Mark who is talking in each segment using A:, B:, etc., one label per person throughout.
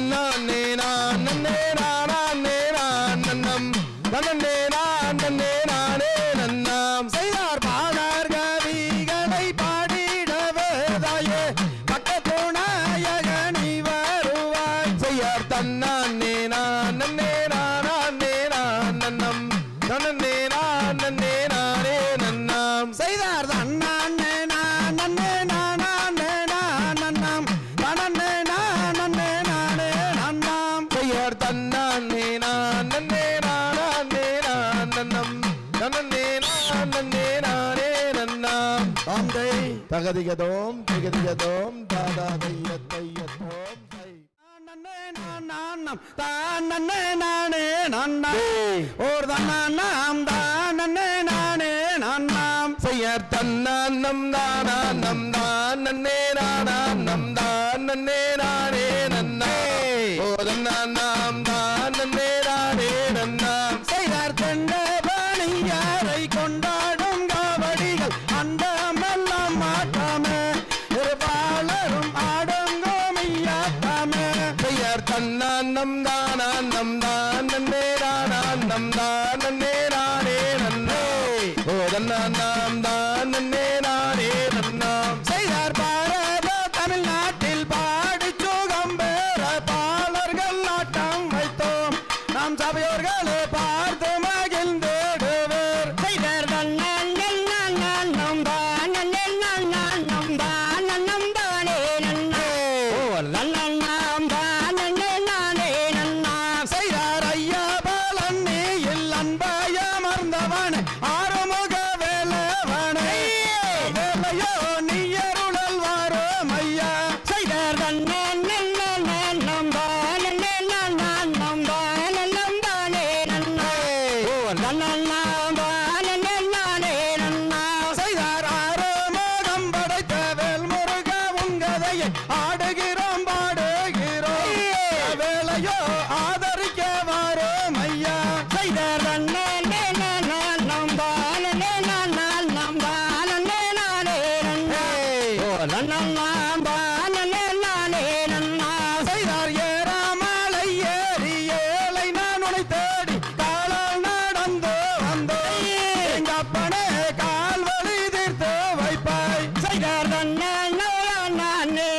A: தன்னே நானே நானே நன்னம் தன்னே நானே நானே நன்னாம் செய்தார் பாடார் கவிகளை பாடிடவே தாயே பக்கத்துணாயகனி வருவாய் செய்யார் தன்னே நானே நானே நன்னம் தன்னே நானே நானே நன்னாம் செய்தார் தன்னே நானே நானே நன்னாம் தன்னே நானே நானே நன்னாம் செய்யார் தன்னே நானே நானே நன்னம் தன்னே நானே நன்னாம் தந்தை தகதிகதோம் திகதிகதோம் தாதா தையத்தையத்தோம் தானே நானே நன்னா ஓர் தன்னாம் தானே நானே நன்னாம் செய்யர் தன்னாம் தானம் தானே நானம் தானே நானே நன்னா ஓர் தன்னாம் தானே நானே நன்னாம் செய்தார் தண்ட பணியாரை கொண்டாடும் காவடிகள் அந்த மெல்லாம் மாட்டாமே இருபாலரும் ஆடும் கோமியாட்டாமே செய்யார் தன்னாம் தானம் தானே நானம் தானே நானே நன்னே ஓ தன்னாம் தானே நானே நன்னாம் செய்தார் பாரத தமிழ்நாட்டில் பாடி சுகம் பெற பாலர்கள் ஆட்டம் வைத்தோம் நாம் சபையோர்களே பார்த்து மகிழ்ந்திடுவர் செய்தார் தன்னாம் தானே நானம் தானே நன்னே ஓ தன்னாம் தானே நானே நன்னாம் செய்தார் ஐயா பலன்னி அன்பயமர்ந்தவன் ஆறுமுக வேலவனை வேலையோ நீ அருளல் வாரோம் ஐயா செய்தார் தன்னாம் தானே நானம் தானே நன்னே ஓ தன்னாம் தானே நானே நன்னாம் செய்தார் ஆறுமுகம் படைத்த வேல் முருக உங்கதையை ஆடுகிறோம் பாடுகிறோம் வேலையோ ஆதரிக்க வாரோம் ஐயா செய்தார் தன்னாம் தானே நானே நன்னே ஓ தன்னாம் தானே நானே நன்னாம் செய்தார் ஏறாமலை ஏறி ஏழை நான் உனை தேடி காலால் நடந்து வந்தோம் எங்க அப்பனே கால் வலி தீர்த்து வைப்பாய் செய்தார் தன்னாம் தானே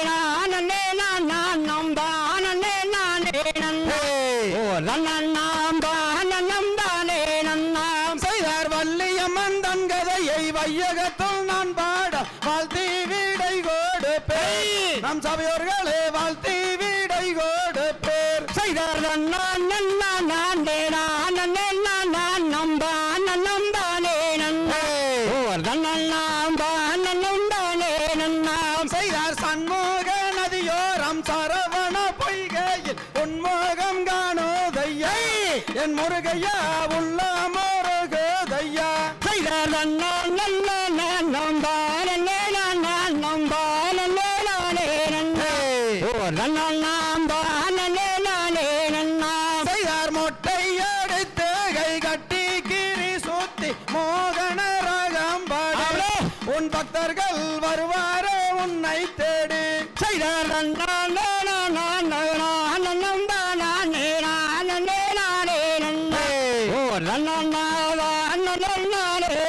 A: நன்னே ஓ தன்னாம் தானே நன்னாம் செய்தார் வள்ளியம்மன் தன் கதையை வையகத்துள் நான் பாட வாழ்த்தி வீடை கொடுப்பேன் நம் சபையோர்களே வாழ்த்தி வீடை கொடுப்பேர் செய்தார் தன்னாம் தானே நன்னே ஓ தன்னாம் தானே நன்னாம் செய்தார் சண்முக நதியோரம் சரவண பொய்கையில் உன்முகம் காணோதையா என் முருகையா உள்ள முருகதையா செய்தார் தன்னாம் தானே நன்னே ஓ தன்னாம் தானே நன்னாம் செய்தார் மொட்டை எடுத்து கை கட்டி கிரி சுத்தி மோகன ராகம் பாடு உன் பக்தர்கள் வருவாரே உன்னை தேடி செய்தார் தன்னாம் தானே நன்னே ஓ தானே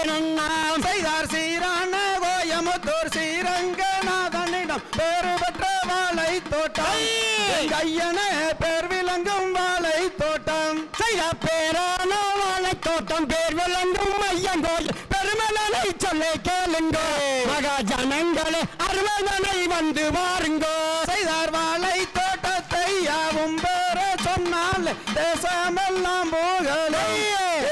A: நன்னாம் செய்தார் சீரான கோயமுத்தூர் ஸ்ரீரங்கநாதனிடம் பேரு பெற்ற வாழை தோட்டம் ஐயனே பேர் விளங்கும் வாழை தோட்டம் செய்தார் பேரான வாழை தோட்டம் பேர் விளங்கும் ஐயங்கோயில் பெருமலனை சொல்ல கேளுங்கோ மகா ஜனங்களே அருமதனை வந்து வாருங்கோ செய்தார் வாழை தோட்டத்தை யாவும் பேர சொன்னால் தேசமெல்லாம் போகலும்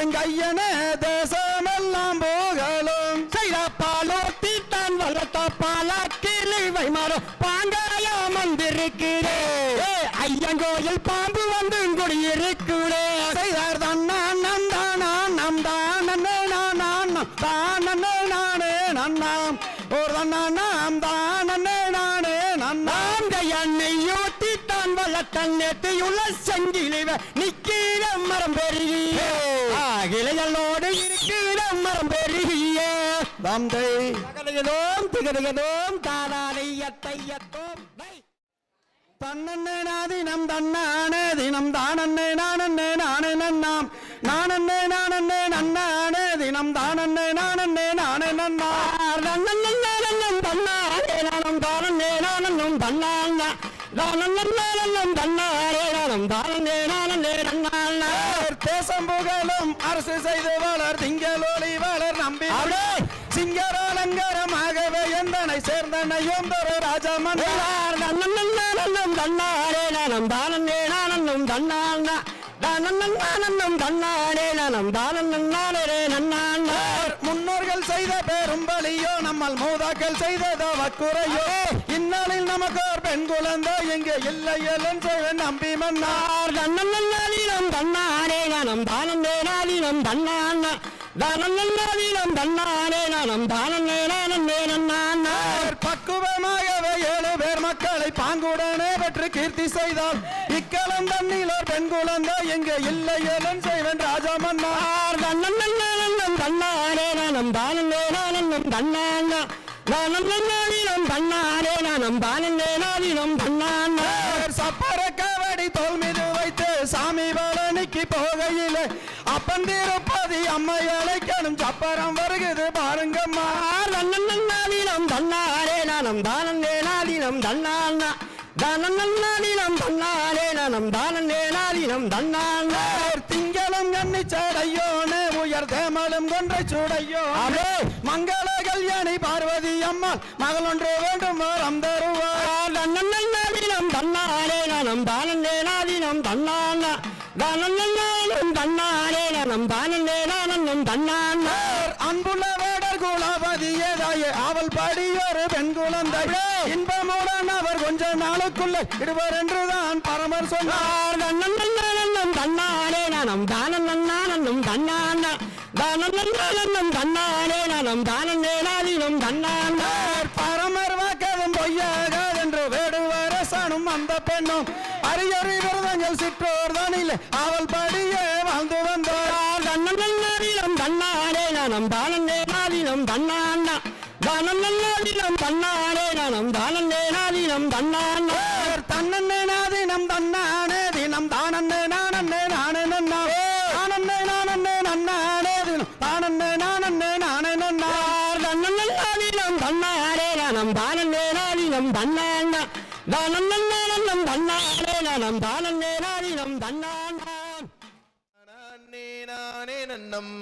A: எங்க ஐயனே தேசமெல்லாம் போகலும் செய்தார் பாலோட்டி தான் வளர்த்த பாலாக்கிளி வைமாறும் பாங்காயம் வந்திருக்கிறே ஐயங்கோயில் பாம்பு வந்து குடியிருக்கிறே செய்தார் தன்னாம் தானே நானே நன்னாம் ஒரு தன்னாம் தானே நானே நன்னாம் எண்ணெய் ஊட்டி தான் வளர்த்தன் நேற்றையுள்ள சங்கிலிவ நிக்கிற மரம் பெருகிய இலைகளோடு இருக்கிற மரம் பெருகிய தந்தை திகதோம் தானானை எத்தையத்தோம் தன்னே நாதினம் தன்னானே தினம் தானே நானே நானே நன்னாம் நானே நானே நன்னானே தினம் தானே நானே நானே நன்னார் நன்னே நன்னம் தன்னாரே நானம் தானே நானன்னும் தன்னான்னா நானன்னம் தன்னாரே நானம் தானே நானே நன்னார் தேசம் புகழும் அரசு செய்து வளர் திங்களொளி வளர் நம்பி சிங்கராலங்கரமாகவே எந்தனை சேர்ந்தனை யோந்தர ராஜமன்னார் நன்னம் தன்னாரே நானம் தானே நானன்னும் தன்னான்னா நானன்னும் தன்னாரே நானம் தானே நன்னார் முன்னோர்கள் செய்த பெரும் பலியோ நம்மள் மூதாக்கள் செய்ததோ வக்குறையோ இந்நாளில் நமக்கு ஒரு பெண் குழந்தை எங்கே இல்லை என்று நம்பி மன்னார் நன்னம் தன்னாரே நானம் தானே நாதினம் தன்னான்னா தானம் தன்னாரே நானம் தானே நானே நன்னார் பக்குவமாகவே 7 பேர் மக்களை பாங்குடனே பெற்று கீர்த்தி செய்தால் இக்கலம் தண்ணிலோர் பெண் குழந்தை எங்கே இல்லை ஏலன் செய்வன் ராஜா மன்னார் நன்னம் தன்னாரே நானம் தானே நானன்னும் தன்னான்னா நானன்னம் தன்னாரே நானம் தானே நாதினம் தன்னார் சப்பர கவடி தோல் மீது வைத்து சாமி பழனிக்கு போகையிலே அப்பன் திருப்பதி அம்மை அழைக்கணும் சப்பரம் வருகிறது பாருங்கம்மா நன்னம் தன்னாரே நானம் தானே நாதினம் தன்னான்னா தானன்னம் தன்னாரே நானம் தானே நாதினம் தன்னார் திங்களும் கன்னிச்சடையோனே உயர் தேமலும் கொன்றை சூடையோ மங்கள கல்யாணி பார்வதி அம்மா மகள் ஒன்று வேண்டும் வரம் தருவார் நன்னம் தன்னாரே நானம் தானே நாதினம் தன்னான்னா தானன்னம் தன்னாரே நானம் தானே நானன்னும் தன்னார் அன்புள்ள வேடர் குலபதியேதாயே அவள் படியொரு பெண் குழந்தை இன்பமுடன் அவர் கொஞ்ச நாளுக்குள்ள இடுவர் என்றுதான் பரமர் சொன்னார் நன்னம் தன்னாரே நானம் தானன்னம் தன்னான்னா தானன்னம் தன்னாரே நானம் தானே நாதினம் தன்னார் பரமர் வாக்கதும் பொய்யாகாது என்று வேடுவரசனும் அந்த பெண்ணும் அரியறி விரதங்கள் சிற்றோர் தானில் அவள் படியே வாழ்ந்து வந்தார் நன்னம் தன்னாரே நானம் தானே நாதினம் தன்னான்னா தானன்னம் தன்னாரே நானம் தானே நாதினம் தன்னார் தன்னே நாதினம் தன்னானே தினம் தானே நானே நானே நன்னாவே தானே நானே நன்னானே தினம் தானே நானே நானே நன்னார் நன்னம் தன்னாரே நானம் தானே நாதினம் தன்னான்னா தானன்னம் தன்னாரே நானம் தானே நாதினம் தன்னான்னா
B: நானே நன்னம்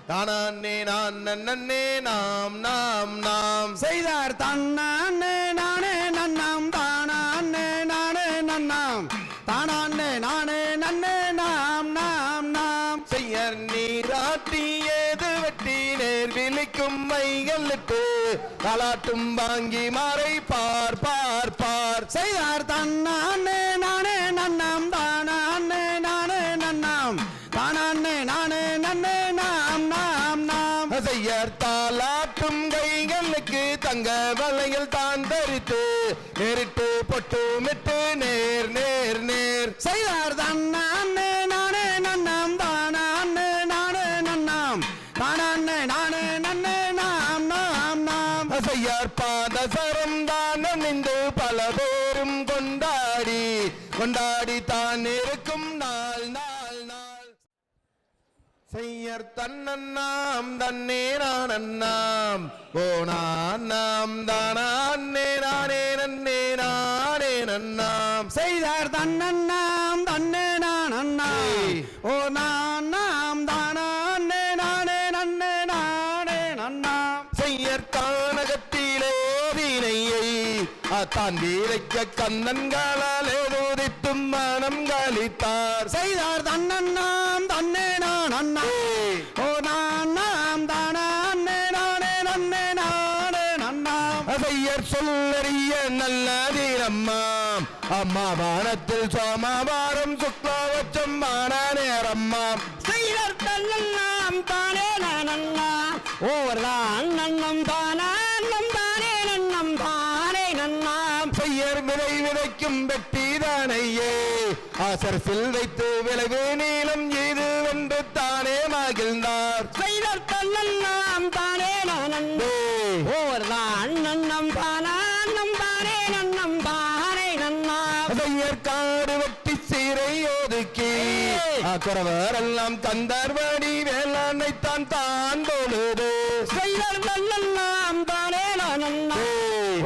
B: தானே நான் நன்னே நாம் நாம் நாம்
A: செய்தார் தன்னானே நானே நன்னாம் தானே நானே நன்னாம் தானே நானே நன்னே நாம் நாம் நாம்
B: செய்யர் நீராட்டி ஏது வெட்டி நேர் விழிக்கும் மைகளிட்டு காலாட்டும் வாங்கி மாறை பார் பார் பார்
A: செய்தார் தன்னானே நானே நன்னாம் தானே நானே நன்னாம் தானே நானே நன்னே நாம் நாம் நாம்
B: செய்யர் தாலாட்டும் கைகளுக்கு தங்க வளையல் தான் தரித்து நேரிட்டு பொட்டு மிட்டு நேர் நேர் நேர்
A: செய்தார் தன்னானே நானே நன்னாம் தானே நானே நன்னாம் தானே நானே நன்னே நாம் நாம் நாம்
B: செய்யார் பாதசரம் தான் நின்று பல பேரும் கொண்டாடி கொண்டாடி தான் இருக்கும் நாள் நாள் நாள் செய்யர் தன்னன்னாம் தன்னே நானன்னாம் போனாம் தானே நானே நன்னே நானே நன்னாம்
A: செய்தார் தன்னன்னாம் தன்னே நானன்னாம் ஓ நாம் தானே நானே நன்னே நானே நன்னாம்
B: செய்யர் கானகத்திலே வீணையை தான் வீரைக்க கண்ணன்களால் ஏதோதித்தும் மனம் கழித்தார்
A: செய்தார் தன்னன்னாம் தன்னே நானன்னாம் ஓ நாம் தானே நானே நன்னே நானே நன்னாம்
B: செய்யர் சொல்லறிய நல்லதீரம்மாம் அம்மா வானத்தில் சோமவாரம் சுக்லவச்சம் மான நேரம்மாம்
A: செய்தார் தன்னன்னாம் தானே நானன்னாம் ஓவர்தான் நன்னம் தானம் தானே நன்னம் தானே நன்னாம்
B: செய்யர் விதை விதைக்கும் வெட்டிதானையே ஆசரசில் வைத்து விளைவு நீளம் எய்து வென்று தானே மகிழ்ந்தார்
A: செய்தார் தன்னன்னாம் தானே நானன்னே ஓவர்தான் நன்னம் தானம் தானே நன்னம் தானே நன்னாம்
B: உயிரை ஒதுக்கி குறவர் எல்லாம் கந்தர்வடி வேளாண்மைத்தான் தான் பொழுது
A: செய்தர் நல்லெல்லாம் தானே நன்னா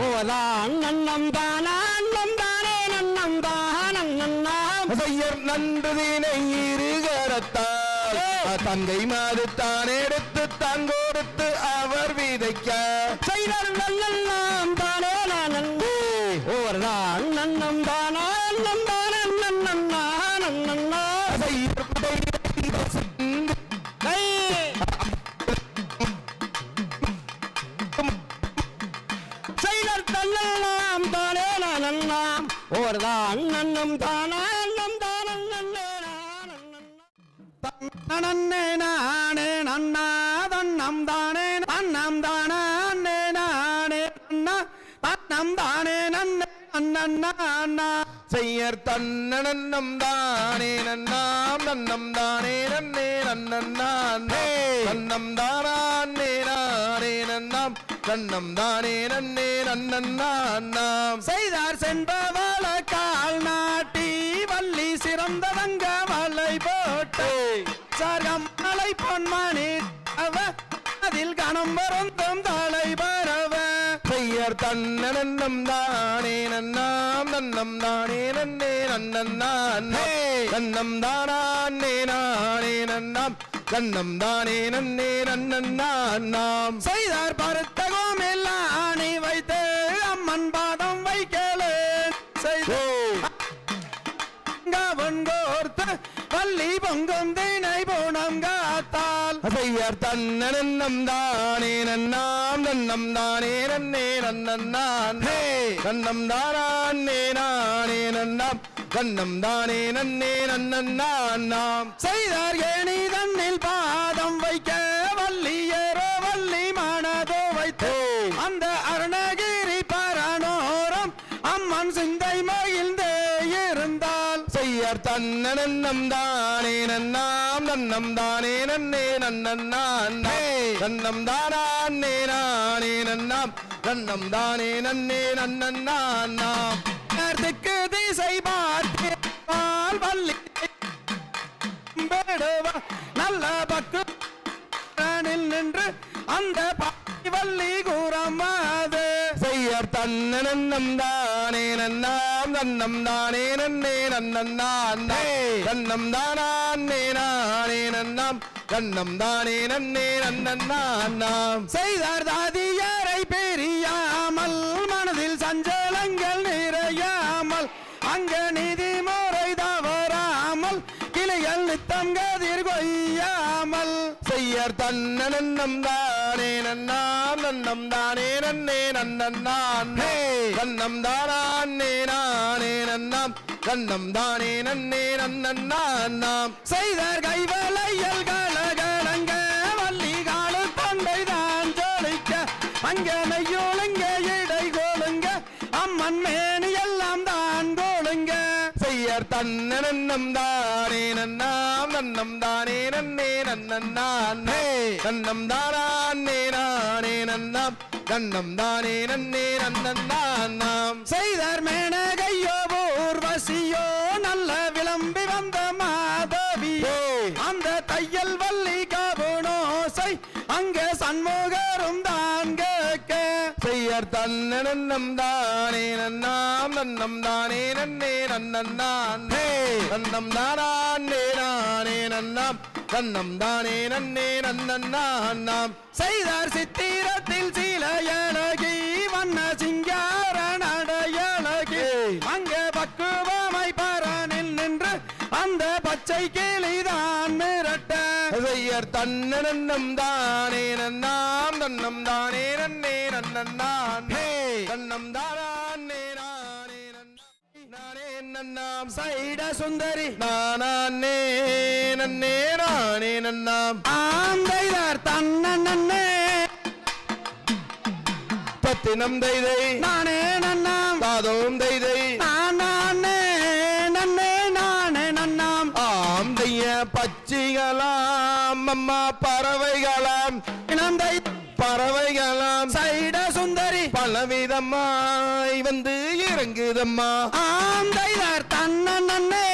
A: ஓதான் நன்னம் தானா அன்னம் தானே நன்னம் தானம் நன்னா
B: செய்யர் நன்றுதினை இருகரத்தால் தங்கை மாது தான் எடுத்து தான் கொடுத்து அவர் விதைக்க
A: செய்தர் நல்லெல்லாம் தானே நன்னே ஓதான் நன்னம் தானா அன்னம் தானே நன்னா நன்னா செய்தர் தன்னெல்லாம் தானே நன்னாம் ஓர்தான் நன்னம் தானா அன்னம் தானம் நன்னே நன்னே நானே நன்னா தன்னம் தானே அன்னம் தானா அன்னே நானே நன்னா தன்னம் தானே நன்னே அண்ணன்னா அண்ணா
B: செய்யர் தன்னனம் தானே நன்னாம் நன்னம் தானே நன்னே நன்னே நன்னம் தானே நானே நன்னாம் நன்னம் தானே நன்னே நன்னாம்
A: செய்தார் சென்பவள கால் நாட்டி வள்ளி சிறந்தவங்க வலை போட்டு சர்க்கம் மலை பொன்மணி அவ அதில் கணம் வருந்தும் தலை பரவ
B: செய்யர் தன்னனம் தானே நன்னாம் நன்னம் தானே நன்னே நன்னே நன்னம் தானே நானே நன்னாம் நன்னம் தானே நன்னே நன்னாம்
A: செய்தார் பருத்த கோமெல்லாம் ஆணி வைத்து அம்மன் பாதம் வைக்கலே செய்து கோர்த்து வள்ளி பொங்கும் தினை போனம் காத்தால்
B: செய்யர் தன்னனம் தானே நன்னாம் நன்னம் தானே நன்னே நன்னே நன்னம் தானே நானே நன்னாம் நன்னம் தானே நன்னே நன்னாம்
A: செய்தார் ஏனி தன்னில் பாதம் வைக்க வள்ளி ஏறோ வள்ளி மனதோ வைத்து அந்த அருணகிரி பரனோரம் அம்மன் சிந்தை மகிழ்ந்தே இருந்தால்
B: செய்யர் தன்னனம் தானே நன்னாம் நன்னம் தானே நன்னே நன்னே நன்னம் தானே நானே நன்னாம் நன்னம் தானே நன்னே நன்னாம்
A: நேர்த்துக்கு திசை பார்த்தால் வள்ளி பேடுவா நல்ல பக்கு நின்று அந்த பாட்டி வள்ளி கூறமாது
B: செய்யர் தன்னனம் தானே நன்னாம் நன்னம் தானே நன்னே நன்னே நன்னம் தானே நானே நன்னாம் நன்னம் தானே நன்னே நன்னாம்
A: செய்தார் தாதியரை பெரியாமல் மனதில் சஞ்சலங்கள் நிறையாமல் அங்க நீதி முறை தவறாமல் கிளைகள் நித்தம் கதிர் கொய்யாமல்
B: செய்யர் தன்னனம் தானே நன்னாம் நன்னம் தானே நன்னே நன்னே நன்னம் தானே நானே நன்னாம் நன்னம் தானே நன்னே நன்னாம்
A: செய்தார் கைவலையல் கலகலங்க வள்ளி காலு தொண்டை தான் ஜொலிக்க அங்க நெய்யோளுங்க இடை கோளுங்க அம்மன் மேனி எல்லாம் தான் கோளுங்க
B: செய்யர் தன்னனம் தானே நன்னாம் நன்னம் தானே நன்னே நன்னே நன்னம் தானே நானே நன்னாம் நன்னம் தானே நன்னே நன்னாம்
A: செய்தார் மேனகையோ ஊர்வசியோ நல்ல விளம்பி வந்த மாதவியோ அந்த தையல் வள்ளி கபுனோசை அங்க சண்முகரும் தான் கேட்க
B: செய்யர் தன்னனம் தானே நன்னாம் நன்னம் தானே நன்னே நன்னே நன்னம் தானே நானே நன்னாம் நன்னம் தானே நன்னே நன்னாம்
A: செய்தார் சித்திரத்தில் சிலையழகி வண்ண சிங்கார நடையழகி அங்க பக்குவமை பரனில் நின்று அந்த பச்சை கிளிதான் மிரட்ட
B: செய்யர் தன்னனம் தானே நன்னாம் நன்னம் தானே நன்னே நன்னே நன்னம் தானே நானே நானே நன்னாம்
A: சைட சுந்தரி
B: நானே நன்னே நானே நன்னாம்
A: ஆந்தைதார் தன்னே
B: பத்தினம் தைதை
A: நானே நன்னாம்
B: தாதோம் தைதை
A: நானே நன்னே நானே நன்னாம்
B: ஆம் தைய பச்சிகளாம் அம்மா பறவைகளாம்
A: இனந்தை
B: பறவைகளாம்
A: சைட சுந்தரி
B: பலவிதமாய் வந்து இறங்குதம்மா
A: ஆந்தைதார் தன்னே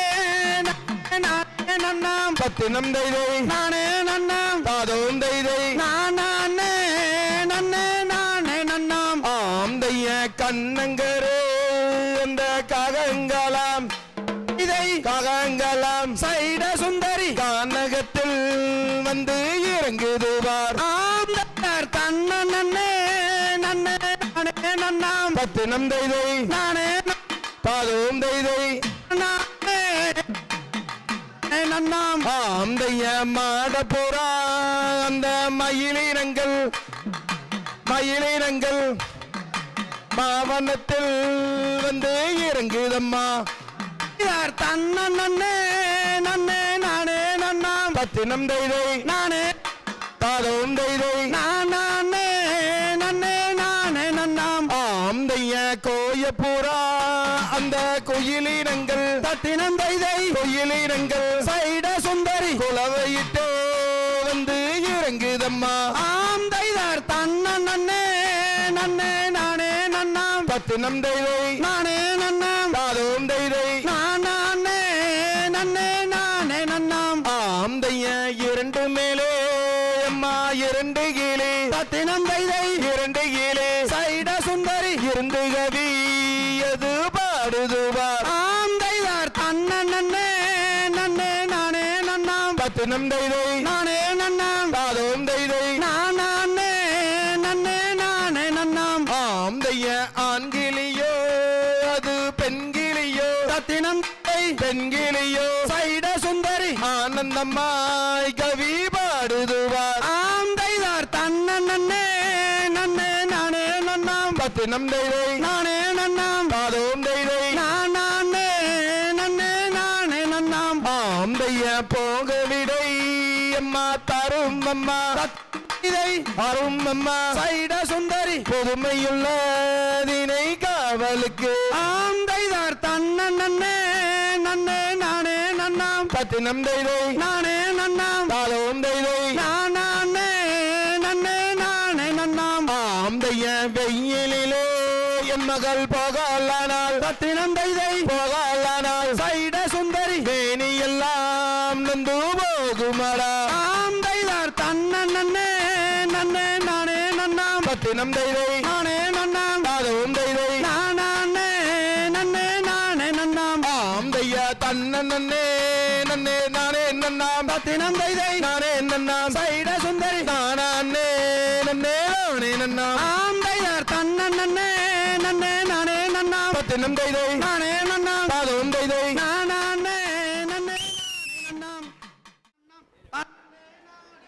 A: நானே நன்னாம்
B: பத்தினம் தைதை
A: நானே நன்னாம்
B: தாதோம் தைதை
A: நானே நன்னே நானே நன்னாம்
B: ஆம் தைய கண்ணங்கரே அந்த காகங்களாம்
A: இதை
B: காகங்களாம்
A: சைட சுந்தரி
B: கானகத்தில் வந்து இறங்குதுவார்
A: ஆம்தர் தன்ன நன்னே நன்னே நானே நன்னாம்
B: பத்தினம் தைதை
A: நானே
B: தாதோம் தைதை
A: நானே நன்னாம்
B: ஆம் தைய மாடப்புறா அந்த மயிலினங்கள் மாவனத்தில் வந்து இறங்குதம்மா
A: யார் தன்ன நன்னே நன்னே நானே நன்னாம்
B: பத்தினம் தைதை
A: நானே
B: தாதோம் தைதை
A: நானே நன்னே நானே நன்னாம்
B: ஆம் தைய கோயப்புறா அந்த குயிலினங்கள்
A: தத்தினம் தைதை
B: குயிலினங்கள்
A: சைட சுந்தரி
B: குலவையிட்டு வந்து இறங்குதம்மா
A: ஆம் தைதார் தன்ன நன்னே நன்னே நானே நன்னாம்
B: பத்தினம் தைதை
A: நானே நன்னாம்
B: தாதோம் தைதை
A: நானே நன்னே நானே நன்னாம்
B: ஆம் தைய இரண்டு மேலே அம்மா இரண்டு கீழே
A: தத்தினம் தைதை
B: இரண்டு கீழே
A: சைட சுந்தரி
B: இருந்து கவி அது பாடுதுவார்
A: ஆம் தைதார் தன்ன நன்னே நன்னே நானே நன்னாம்
B: பத்தினம் தைதை
A: நானே நன்னாம்
B: தாதோம் தைதை
A: நானே நன்னே நானே நன்னாம்
B: ஆம் தைய ஆண்கிளியோ அது பெண்கிளியோ
A: தத்தினம் தை
B: பெண்கிளியோ
A: சைட சுந்தரி
B: ஆனந்தம்மாய் கவி பாடுதுவார்
A: ஆம் தைதார் தன்ன நன்னே நன்னே நானே நன்னாம்
B: பத்தினம் தைதை
A: நானே நன்னாம்
B: தாதோம் தைதை
A: நானே நன்னே நானே நன்னாம்
B: ஆம் தைய போக விடை அம்மா தரும் அம்மா
A: இதை
B: அரும் அம்மா
A: சைட சுந்தரி
B: பொதுமையுள்ள தினை காவலுக்கு
A: ஆம் தைதார் தன்ன நன்னே நன்னே நானே நன்னாம்
B: பத்தினம் தைதை
A: நானே நன்னாம்
B: தாதோம் தைதை
A: நானே நன்னே நானே நன்னாம்
B: ஆம் தைய வெயிலிலே என் மகள் போகலானால்
A: தத்தினம் தைதை
B: போகலானால்
A: சைட சுந்தரி
B: வேணி எல்லாம் நந்து போகுமடா
A: ஆம் தைதார் தன்ன நன்னே நன்னே நானே நன்னாம்
B: பத்தினம் தைதை
A: நானே நன்னாம்
B: தாதோம் தைதை
A: நானே நன்னே நானே நன்னாம்
B: ஆம் தைய தன்ன நன்னே நன்னே நானே நன்னாம்
A: தத்தினம் தைதை
B: நானே நன்னாம்
A: சைட சுந்தரி
B: நானே நன்னே நானே நன்னாம்
A: ஆம் தைதார் தன்ன நன்னே நன்னே நானே நன்னாம்
B: பத்தினம் தைதை
A: நானே நன்னாம்
B: தாதோம் தைதை
A: நானே நன்னே நன்னாம்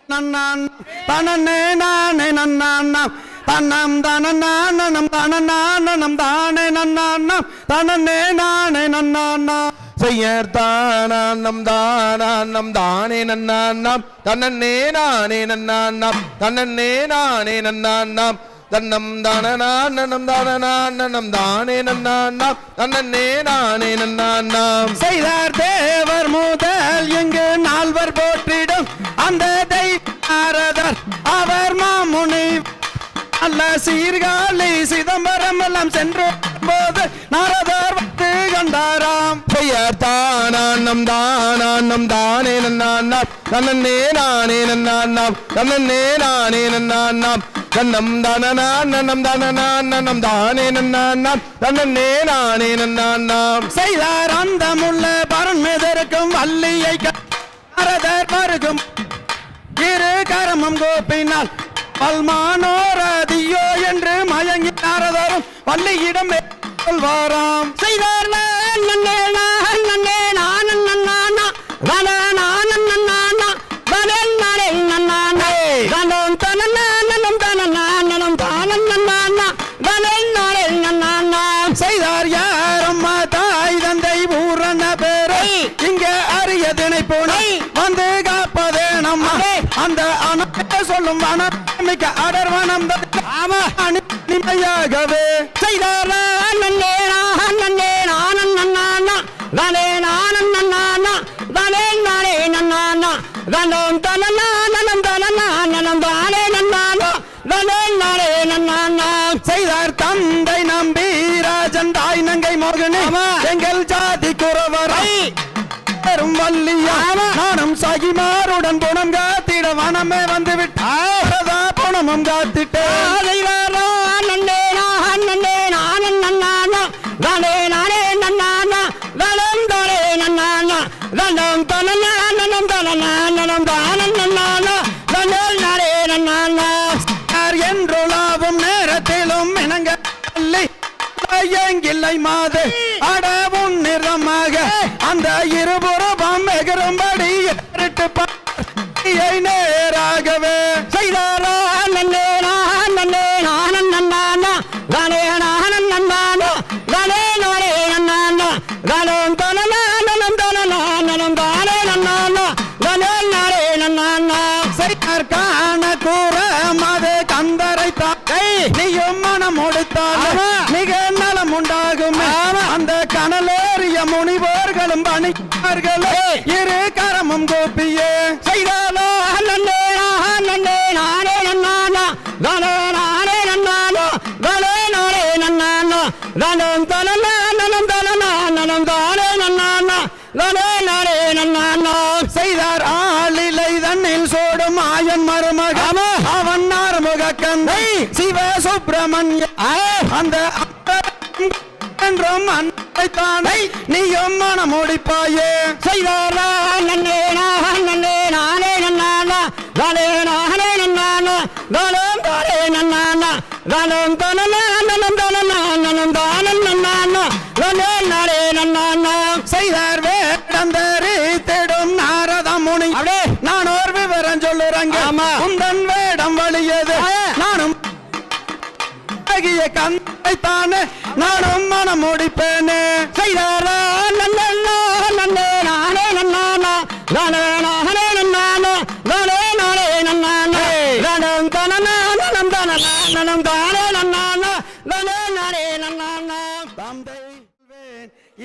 A: நன்னான் தனனே நானே நன்னாம் தன்னம் தனநானம் தனநானம் தானே நன்னாம் தனனே நானே நன்னாம்
B: செய்யர் தானம் தானே நன்னாம் தன்னே நானே நன்னாம் தன்னே நானே நன்னாம் தன்னம் தானநானம் தானே நன்னாம் தன்னே நானே நன்னாம்
A: செய்தார் தேவர் முதல் எங்கு நால்வர் போற்றிடும் அந்த தெய்வரதர் அவர் மாமுனி அல்ல சீர்காழி சிதம்பரம் எல்லாம் சென்று போது நாரதர் வந்து கண்டாராம்
B: செய்யர் தானம் தானே நன்னாம் தன்னே நானே நன்னாம் தன்னே நானே நன்னாம் தன்னம் தானநானம் தானே நன்னாம் தன்னே நானே நன்னாம்
A: செய்தார் அந்த முள்ள பரன் மீதிருக்கும் வள்ளியை நாரதர் பருகும் இரு கரமும் கோப்பினால் பல்மானோரதியோ என்று மயங்கி நாரதரும் வள்ளியிடம் சொல்வாராம் செய்தார் நன்னே நான் நன்னே நான் நன்னானா வன நான் நன்னானா வனல் நாளே நன்னானா வனம் தனநானம் தனநானம் தானம் நன்னானா வனல் நாளே நன்னானா செய்தார் யாரம்மா தாய் தந்தை பூரண பேரை இங்கே அரியதினை போனை வந்து காப்பதே நம்ம அந்த அணை சொல்லும் வனமிக்க அடர்வனம் ஆமா அணிமையாகவே செய்தார் நன்னே நான் நன்னானா வனே நான் நன்னானா வனே நாளே நன்னானா வனம் தனநானம் தனநானம் தானே நன்னானா வனே நாளே நன்னானா செய்தார் தந்தை நம்பி ராஜன் தாய் நங்கை மோகினி எங்கள் ஜாதி குறவரை வரும் வள்ளியா நானும் சகிமாருடன் குணம் காத்திட வனமே வந்து விட்டா குணமும் காத்திட்டே நன்னே நான் நன்னே நானன் நன்னானா நானே நானே நன்னானா நலம் தானே நன்னானா நலம் தனனா நலம் தனனா நலம் தானன் நன்னானா நலம் நானே நன்னானா என்றுலாவும் நேரத்திலும் இணங்க எங்கில்லை மாது அடவும் நிறமாக அந்த இருபுறமும் எகிரும்படி நேராகவே செய்தாரா நன்னே நான் நன்னே நானன் நன்னானா நானே நானன் நன்னானா நானே நானே நன்னானா நலம் தனனா நலம் தனனா நலம் தானே நன்னானா நலம் நானே நன்னானா செய்தார்கான கூற மது கந்தரை தாக்கை நீயும் மனம் கொடுத்தால் மிக நலம் உண்டாகும் அந்த கனலேறிய முனிவர்களும் பணிக்கார்களே இரு கரமும் கோப்பியே செய்தாலோ நன்னே நன்னே நானே நன்னானா நானே நானே நன்னானா நானே நானே நன்னானா நலம் தனனா நலம் தனனா நலம் தானே நன்னானா நானே நானே நன்னானா செய்தார் ஆளிலை தன்னில் சோடும் ஆயன் மருமக அவன் ஆறுமுக கந்தை சிவ சுப்பிரமணிய அந்த என்றும் அன்னைத்தானை நீயும் மனம் முடிப்பாயே செய்தாரா நன்னே நான் நன்னே நானே நன்னானா நானே நானே நன்னானா நலம் தானே நன்னானா நலம் தனனா நலம் தனனா நலம் தானன் நன்னானா நலே நானே நன்னானா செய்தார் வேடந்தரி தேடும் நாரத முனி நான் ஒரு விவரம் சொல்லுறங்க உந்தன் வேடம் வழியது நானும் கந்தை தானே நானும் மனம் முடிப்பேனே செய்தாரா நன்னே நன்னே நானே நன்னானா நானே நானே நன்னானா நானே நானே நன்னானா நலம் தனனா நலம் தனனா நலம் தானே நன்னானா நானே நானே நன்னானா தந்தை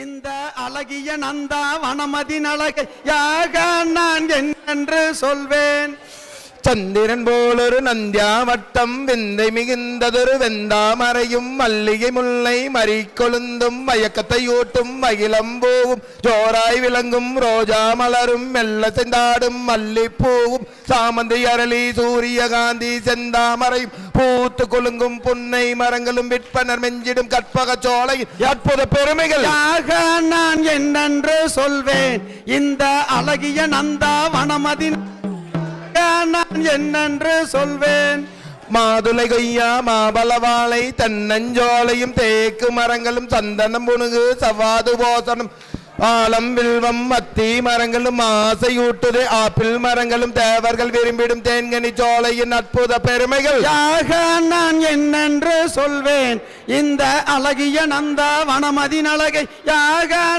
A: இந்த அழகிய நந்தா வனமதி அழகை யாக நான் என்று சொல்வேன்
B: சந்திரன் போலொரு நந்தியாவட்டம் விந்தை மிகுந்ததொரு வெந்தாமரையும் மல்லிகை முல்லை மறிக்கொழுந்தும் மயக்கத்தை ஊட்டும் மகிழம் போகும் ஜோராய் விளங்கும் ரோஜா மலரும் மெல்ல செந்தாடும் மல்லிப்பூவும் சாமந்தி அரளி சூரியகாந்தி செந்தாமரையும் பூத்து கொழுங்கும் புன்னை மரங்களும் விற்பனர் மெஞ்சிடும் கற்பக சோலை அற்புத பெருமைகள்
A: நான் என்னென்று சொல்வேன் இந்த அழகிய நந்தா வனமதி நான் என்னென்று சொல்வேன்
B: மாதுளை கொய்யா மாபலவாளை தென்னஞ்சோலையும் தேக்கு மரங்களும் சந்தனம் புனுகு சவாது போசனம் ஆலம் வில்வம் மத்தி மரங்களும் ஆசையூட்டுது ஆப்பிள் மரங்களும் தேவர்கள் விரும்பிடும் தேன்கனி சோலையின் அற்புத பெருமைகள்
A: நான் என்னென்று சொல்வேன் இந்த அழகிய நந்தா வனமதி அழகை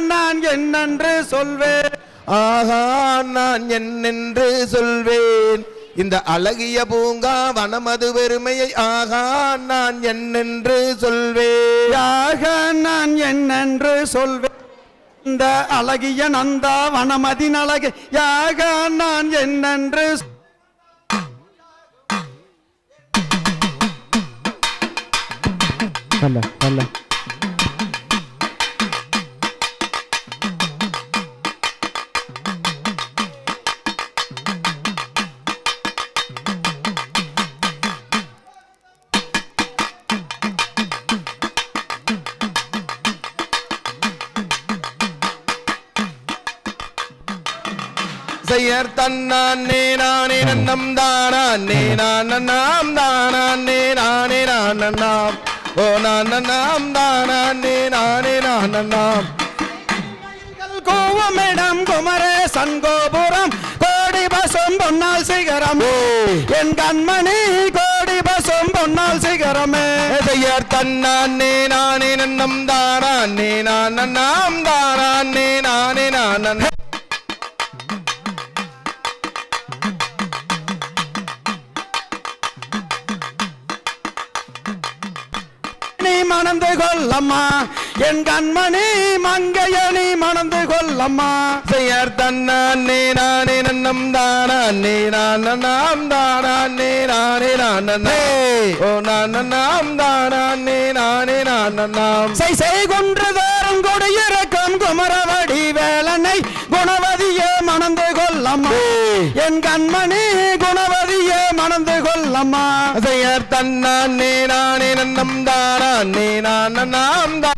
A: நான் என்னென்று சொல்வேன்
B: ஆகா நான் என்னென்று சொல்வேன் இந்த அழகிய பூங்கா வனமது பெருமையை ஆகா நான் என்னென்று சொல்வேன்
A: நான் என்னென்று சொல்வேன் இந்த அழகிய நந்தா வனமதி அழகை நான் என்னென்று
B: செய்யர் தன்னானே நானே நன்னம் தானே நாம் தானே நானே நாம் ஓ நாம் தானே நானே நாம்
A: கோவமிடம் குமரேசன் கோபுரம் கோடி பசும் பொன்னால் சிகரம் என் கண்மணி கோடி பசும் பொன்னால் சிகரமே
B: செய்யர் தன்னானே நானே நன்னம் தானே நாம் தானே நானே நான்
A: மணந்து கொல்லம்மா என் கண்மணி மங்கையணி மணந்து கொல்லம்மா
B: செய்யர் தன்னானே நானே நன்னம் தானே நாம் தானே நானே நான் ஓ நாம் தானே நானே நாம்
A: செய் குன்று தோறும் கொடியிறக்கும் குமரவடி வேலனை குணவதியே மணந்து கொள்ளம்மா என் கண்மணி குணவதியே மணந்து கொள்ளம்மா
B: செய்யர் தன்னானே நானே நன்னம் தானே நான் நாம் தான்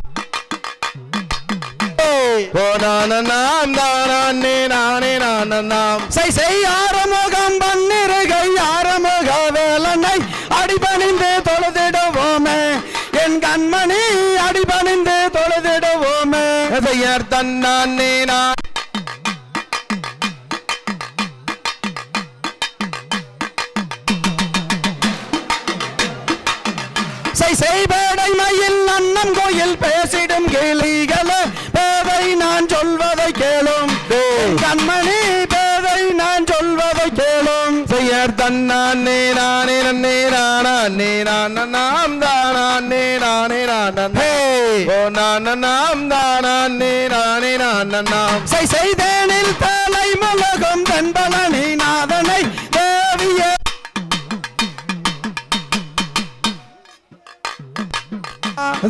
B: நாம் தானே நானே நான் நாம்
A: செய் ஆறுமுகம் பன்னிருகை ஆறுமுக வேலனை அடிபணிந்து தொழுதிடுவோமே என் கண்மணி அடிபணிந்து தொழுதிடுவோமே
B: செய்யர் தன்னானே நான்
A: செய்பேடை மயில் அன்னம் கோயில் பேசிடும் கிளிகளே பேதை நான் சொல்வதை கேளும் கண்மணி பேதை நான் சொல்வதை கேளும்
B: செய்யர் தன்னானே நானே நன்னே நானே நான் நாம் தானே நானே நான் ஓ நான் நாம் தானே நானே நான் நாம்
A: செய்தேனில் தலை முலகம் தென்பலனி நாதனை தேவியே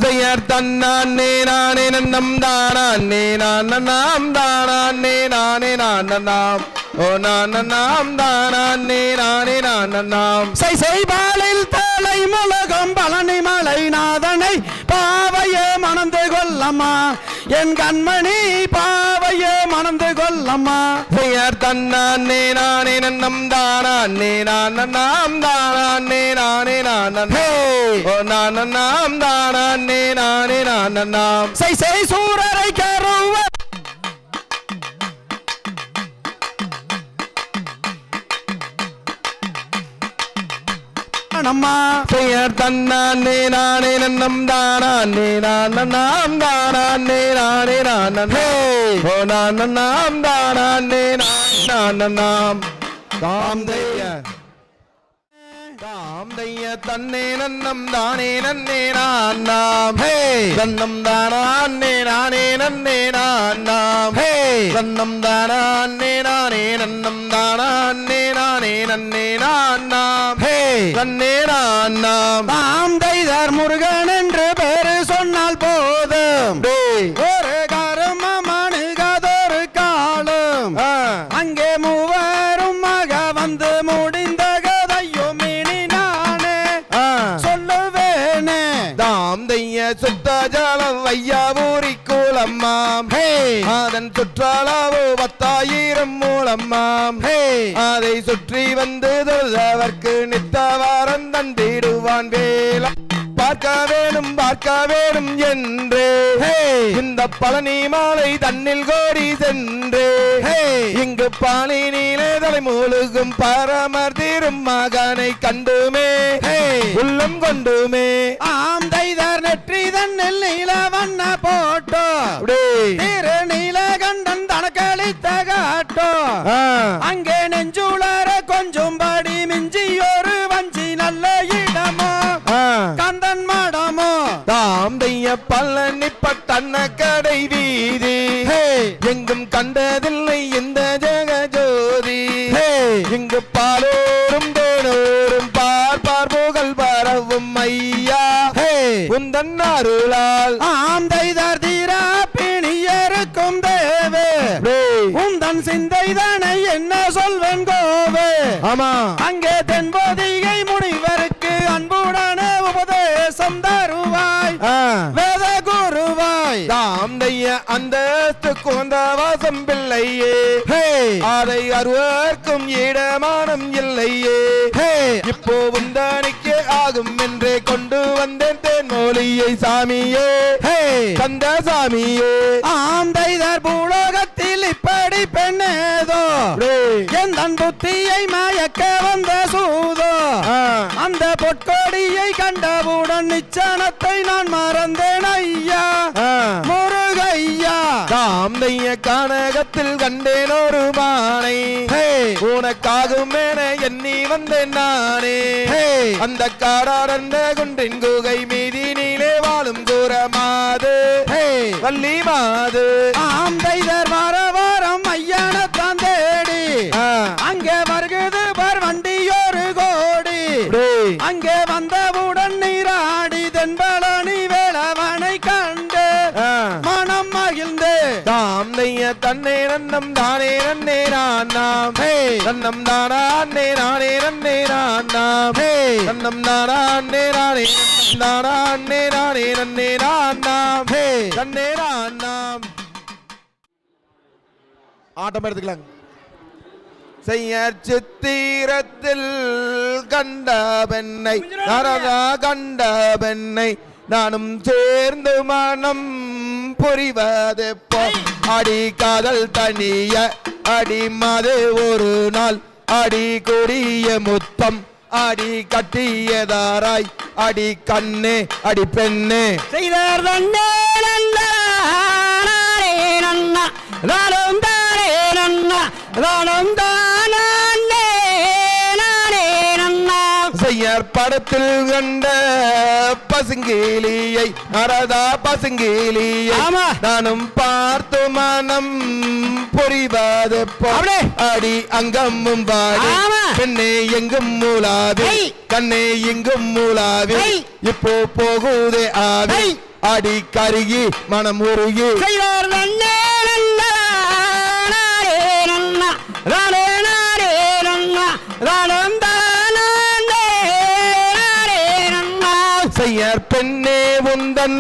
B: செய்யர் தன்னானே நானே நன்னம் தானே நான் நாம் தானே நானே நான் நாம் ஓ நான் நாம் தானே நானே நான் நாம்
A: செய்பாலில் தலை முலகம் பழனி மலை நாதனை பாவையே மணந்து கொள்ளம்மா என் கண்மணி பாவையே மணந்து கொள்ளம்மா
B: செய்யர் தன்னானே நானே நன்னம் தானே நான் நாம் தானே நானே நான் ஓ நான் நாம் தானே நானே நான் நாம்
A: செய் சூரரை கருவ அம்மா
B: செய்யர் தன்னானே நானே நன்னம் தானே நான் நாம் தானே நானே நான் ஓ நான் நாம் தானே நான் நாம் தாம் தைய தன்னே நன்னம் தானே நன்னே நான் நாம் தன்னம் தானே நானே நன்னே நான் நாம் தன்னம் தானே நானே நன்னம் தானே நானே நன்னே நான் நாம் தன்னே நான் நாம்
A: தாம் தைதர் முருகன் என்று பேரு சொன்னால் போதும் ஒரு கருமமணிகதொரு காலம் அங்கே மூவரும் மக வந்து முடிந்த கதையும் இனி நானே சொல்லுவேனே
B: தாம் தைய சுத்த ஜலம் வையாவூரி கூலம்மாம் அதன் சுற்றாலாவோ 10,000 மூலம்மாம் அதை சுற்றி வந்து தொழுதவர்க்கு நித்தவாரம் தந்திடுவான் வேலா பார்க்க வேணும் என்று இந்த பழனி மாலை தன்னில் கோரி சென்று இங்கு பாலி நீலே தலை மூழ்கும் பரமர் தீரும் மகனை கண்டுமே உள்ளம் கொண்டுமே
A: ஆம் தைதர் நெற்றி தன்னில் நீல வண்ண போட்டோ திரு நீலகண்டன் தனக்களித்த காட்டோ அங்கே நெஞ்சுளர கொஞ்சம் படி மிஞ்சி ஒரு வஞ்சி நல்ல இடமோ கந்தன் மாடமோ
B: தாம் தைய பழனி பட்டண கடை வீதி எங்கும் கண்டதில்லை இந்த ஜெக ஜோதி இங்கு பாலோரும் தேனோரும் பார்ப்பார் புகழ் பரவும் ஐயா உந்தன் அருளால்
A: ஆம் தைதர் தீரா பிணியருக்கும் தேவே உந்தன் சிந்தைதானே என்ன சொல்வன் கோவே
B: ஆமா
A: அங்கே தென்பொதிகை முனிவருக்கு அன்புடனே உபதேசம் தருவாய் வேத குருவாய்
B: தாம் தைய அந்தஸ்து கோந்தவாசம் பிள்ளையே அதை அருவர்க்கும் ஈடமானம் இல்லையே இப்போ உந்தானிக்கு ஆகும் என்றே கொண்டு வந்தேன் தேன்மொழியை சாமியே கந்த சாமியே
A: ஆம் தைதர் பூலோகத்தில் இப்படி பெண்ணேதோ எந்த புத்தியை மயக்க வந்த சூதோ அந்த பொற்கொடியை கண்டவுடன் நிச்சனத்தை நான் மறந்தேன் ஐயா முருகையா
B: தாம் தைய கானகத்தில் கண்டேன் ஒரு மானை உனக்காகும் என எண்ணி வந்தேன் நானே அந்த காடாரந்த குன்றின் குகை மீதி நீலே வாழும் கூறமாது வள்ளி மாது
A: ஆம் தைதர் வார வாரம் ஐயானத்தான் தேடி அங்கே வருகுது பர் வண்டியோரு கோடி அங்கே வந்தவுடன் நீராடி தென்பழனி வேளவனை கண்டு மனம் மகிழ்ந்து
B: நன்னம் தானே நன்னே நானாம் நன்னம் தானே நானே நன்னே நானாம் நன்னம் தானே நானே தானே நானே நன்னே நானாம் நன்னே நானாம். ஆட்டம் எடுத்துக்கலாங்க. செய்யற் சித்திரத்தில் கண்ட பெண்ணை நரதா கண்ட பெண்ணை நானும் சேர்ந்து மனம் புரிவது அடி காதல் தனிய அடி மது ஒரு நாள் அடி கொடிய முத்தம் அடி கட்டியதாராய் அடி கண்ணே அடி பெண்ணே
A: செய்தார் தன்னே நன்னா நானே நன்னா நானும் தானே நன்னா நானும் தானே நானே நன்னா
B: செய்யற் படத்தில் கண்ட பசுங்கிலியை நரதா பசுங்கிலியை நானும் பார்த்து மனம் புரிவது அடி அங்கம்மும் பாடி பெண்ணே எங்கும் மூலாவி கண்ணே எங்கும் மூலாவி இப்போ போகுதே ஆவி அடி கருகி மனம் உருகி
A: செய்தார் நன்னே நன்னா நானே நன்னா நானே நானே நன்னா நானும் தானே நானே நன்னா
B: செய்யற் பெண்ணே உந்தன்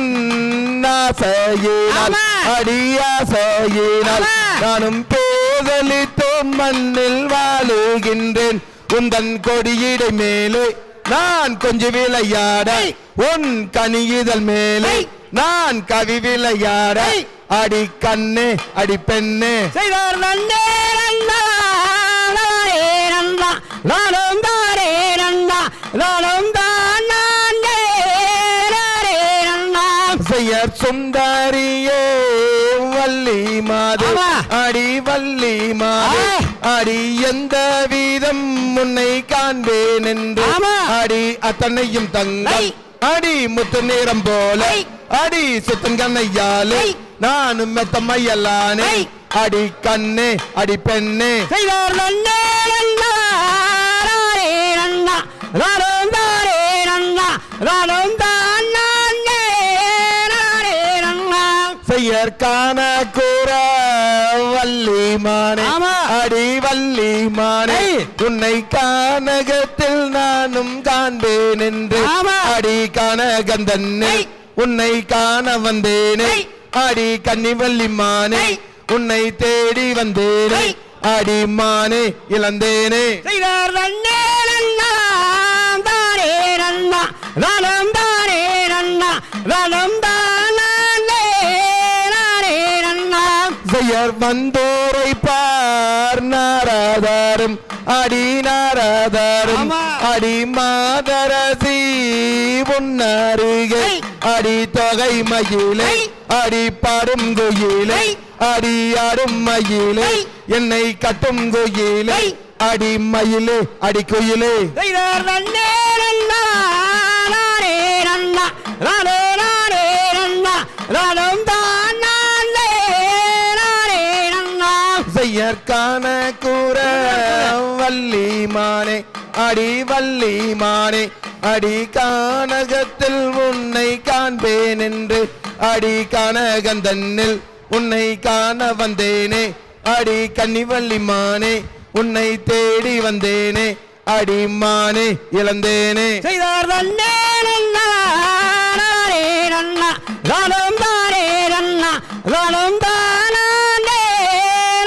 B: ஆசையினால் அடியாசையினால் நானும் பேதலித்தோம் மண்ணில் வாழுகின்றேன் உந்தன் கொடியிடை மேலே நான் கொஞ்சம் விளையாட உன் கனியுதல் மேலே நான் கவி விளையாட அடி கண்ணே அடி பெண்ணே
A: செய்தார் நன்னே நன்னா நானே நன்னா நானும் தானே நன்னா நானும் தானே நானே நன்னா
B: செய்யற் சுந்தரியே வள்ளி மாதே அடி வள்ளி மாதே அடி எந்த வீதம் முன்னை காண்பேன் என்று அடி அத்தனையும் தங்கம் அடி முத்து நேரம் போல அடி சுத்தன் கண்ணையாலே நானும் மெத்தமையல்லானே அடி கண்ணே அடி பெண்ணே
A: செய்தார் நன்னே நன்னா நானே நன்னா நானும் தானே நன்னா நானும் தானே நானே நன்னா
B: செய்யற்கான கூற வள்ளி மானே அடி வள்ளி மானே உன்னை கானகத்தில் நானும் காண்பேன் என்று அடி கானகந்தன்னை உன்னை காண வந்தேனே அடி கன்னிவள்ளி மானே உன்னை தேடி வந்தேனே அடி மானே இழந்தேனே
A: செய்தார் நன்னே நன்னா தானே நன்னா நானும் தானே நன்னா நானும் தானே நானே நன்னா
B: செய்யர் வந்தோரை பார் நாராதாரும் அடி நாராதாரும் அடி மாதரசி உன்னருகே அடி தொகை மயிலை அடி பாடும் குயிலை அடி ஆடும் மயிலை என்னை கட்டும் குயிலை அடி மயிலே அடி குயிலே
A: செய்தார் நன்னே நன்னா நானே நன்னா நானே நானே நன்னா நானும் தானே நானே நன்னா
B: செய்யற்கான கூற வள்ளி மானே அடி வள்ளி மானே அடி கானகத்தில் உன்னை காண்பேன் என்று அடி கானகந்தன்னில் உன்னை காண வந்தேனே அடி கன்னிவள்ளி மானே உன்னை தேடி வந்தேனே அடி மானே இழந்தேனே
A: செய்தார் நன்னே நன்னா நானே நன்னா நானும் தானே நன்னா நானும் தானே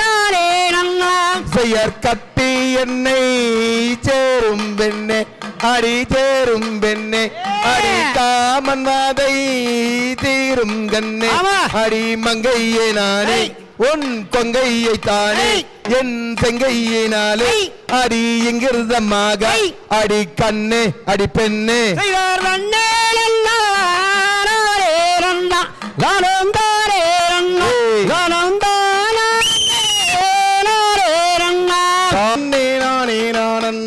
A: நானே நன்னா
B: செய்யற் கட்டி என்னை சேரும் பெண்ணே அடி சேரும் பெண்ணே அடி காமன் வாதை தீரும் கண்ணே அடி மங்கையே நானே உன் கொங்கையை தானே என் செங்கையினாலே அடி எங்கிருந்தமாக அடி கண்ணே அடி பெண்ணே
A: செய்தார் நன்னே நன்னா நானே நன்னா நானும் தானே நன்னா நானும் தானே நானே நன்னா
B: தானே நானே நானன்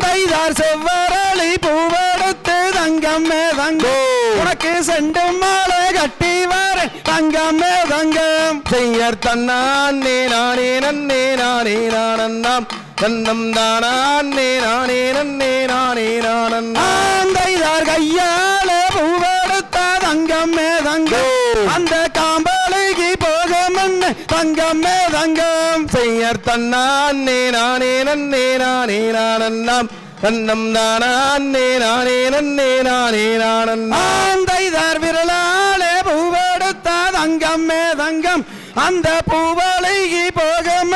A: தைதார் செவ்வரளி பூவெடுத்து தங்கம்மே தங்கோ உனக்கு செண்டும் மாலை கட்டி வர தங்கம்மே தங்கம்
B: செய்யற் தன்னானே நானே நன்னே நானே நானன்னாம் தன்னம் தானே நானே நன்னே நானே நானன்னாம்
A: தைதார் கையால பூவெடுத்த தங்கம்மே தங்கோ அந்த காம்பளுக்கு போகும் என்ன தங்கமே தங்கம்
B: செய்யர் தன்னானே நானே நன்னே நானே நானண்ணாம் தன்னம் தானே நானே நன்னே நானே நானண்ணா
A: ஆந்தைதார் விரலாலே பூவெடுத்த தங்கமே தங்கம் அந்த பூவலைகி போகும்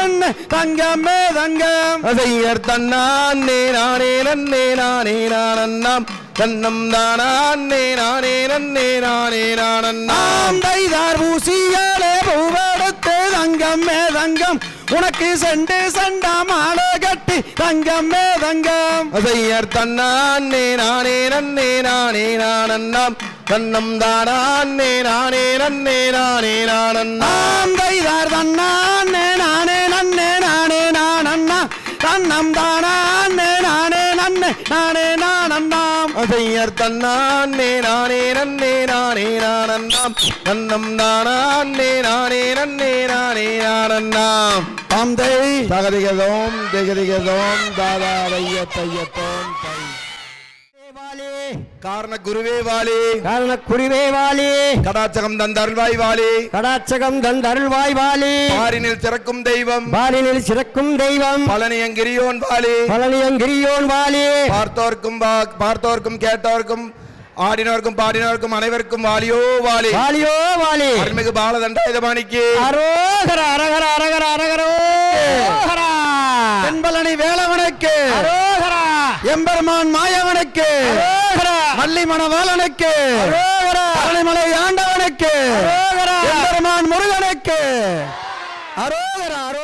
A: தங்கமே தங்கம்
B: செய்யர் தன்னானே நானே நன்னே நானே நானண்ணாம் தன்னம் தானே நானே நன்னே நானே நானண்ணா
A: ஆந்தைதார் பூசியாலே பூவெடுத்து தங்கமே தங்கம் உனக்கு செண்டு சண்டா மாலை கட்டி தங்கமே தங்கம்
B: செய்யர் தன்னானே நானே நன்னே நானே நானண்ணாம் தன்னம் தானே நானே நன்னே நானே நானண்ணா
A: ஆந்தைதார் தன்னானே நானே நன்னே நானே நானண்ணா தன்னம் தானே நானே நன்னே நானே நானண்ணாம்
B: செய்யர் தன்னானே நானே நன்னே நானே நானண்ணாம் தன்னம் தானே நானே நன்னே நானே நானண்ணாம்
A: தந்தை
B: தகதிகதோம் திகதிகதோம் தாதா வையத்தையத்தோம் தை காரண குருவே வாலி
A: காரண குறிவே வாலி
B: கடாச்சகம் தந்தருள்வாய் வாலி
A: கடாச்சகம் தந்தருள்வாய் வாலி
B: பாரினில் சிறக்கும் தெய்வம்
A: பாலினில் சிறக்கும் தெய்வம்
B: பழனியங்கிரியோன் வாலி
A: பழனியங்கிரியோன் வாலி
B: பார்த்தோர்க்கும் கேட்டோர்க்கும் ஆடினோர்க்கும் பாடினோர்க்கும் அனைவருக்கும் வாலியோ வாலி
A: வாலியோ வாலி
B: அருள்மிகு பாலதண்டாயுதபாணிக்கு
A: அரோகர அரகர அரகர அரகரோ தென்பழனி வேலவனுக்கு
B: அரோகரா
A: எம்பெருமான் மாயவனுக்கு
B: அரோகரா
A: மல்லிமணவாளனுக்கு
B: அரோகரா
A: பழனிமலை ஆண்டவனுக்கு
B: அரோகரா
A: எம்பெருமான் முருகனுக்கு அரோகர அரோ